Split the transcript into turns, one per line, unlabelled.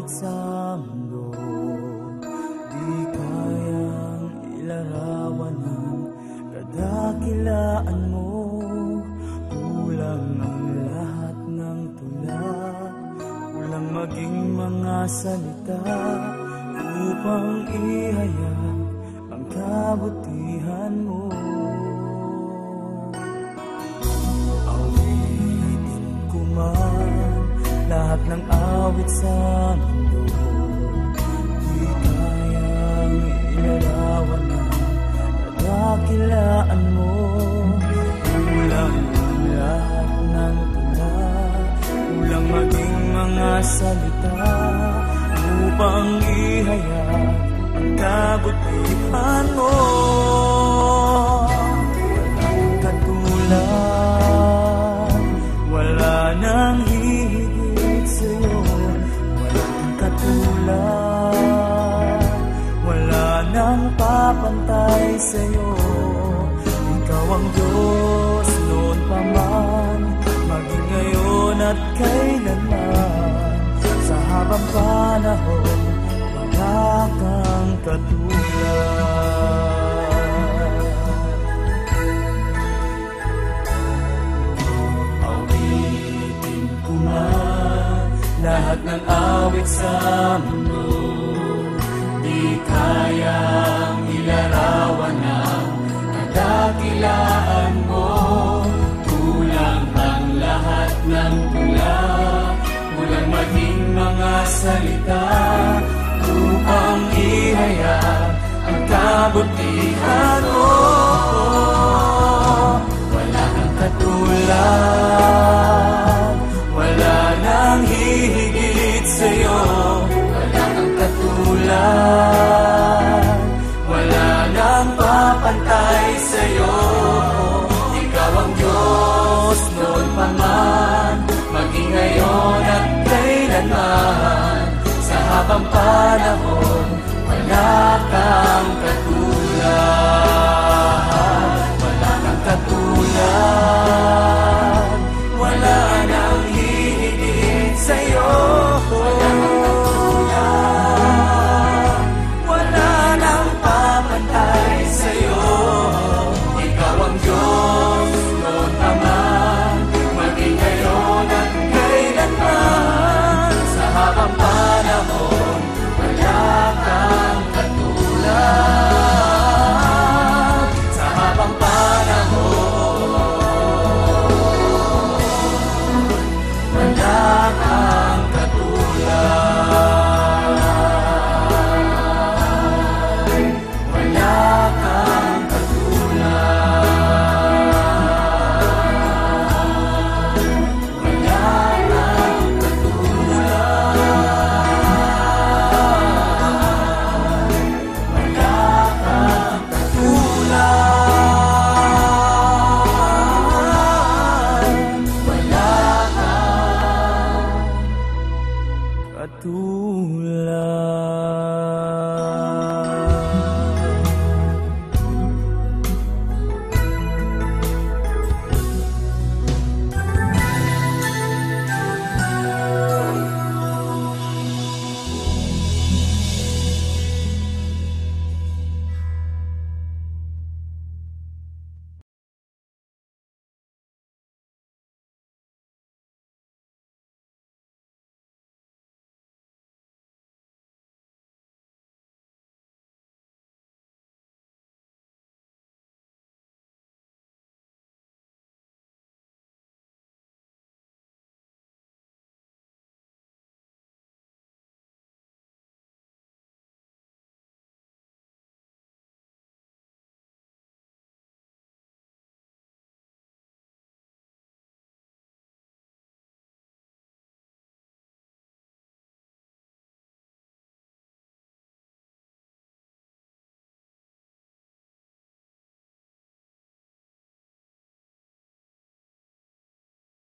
awit sa mundo, di kayang ilarawan ng kadakilaan mo. Kulang ang lahat ng tula, kulang maging mga salita upang ihayag ang kabutihan mo. Awitin ko man lahat ng awit sa mundo, di kayang ilarawan ng kadakilaan mo. Kulang ang lahat ng tula, kulang maging mga salita upang ihayag ang kabutihan mo. Walang katulad, wala nang hihigit sa'yo. Walang katulad, wala nang papantay sa'yo. Ikaw ang Diyos noon pa man, maging ngayon at kailanman. Sa habang panahon, wala kang katulad. Awitin ko man lahat ng awit sa mundo, di kayang ilarawan ang kadakilaan mo. Kulang ang lahat ng tula, kulang maging mga salita upang ihayag ang kabutihan mo. Wala kang katulad, wala nang hihigit sa'yo. Wala kang katulad, wala nang papantay sa'yo. Ikaw ang Diyos noon pa man, maging ngayon at kailanman. Sa habang panahon,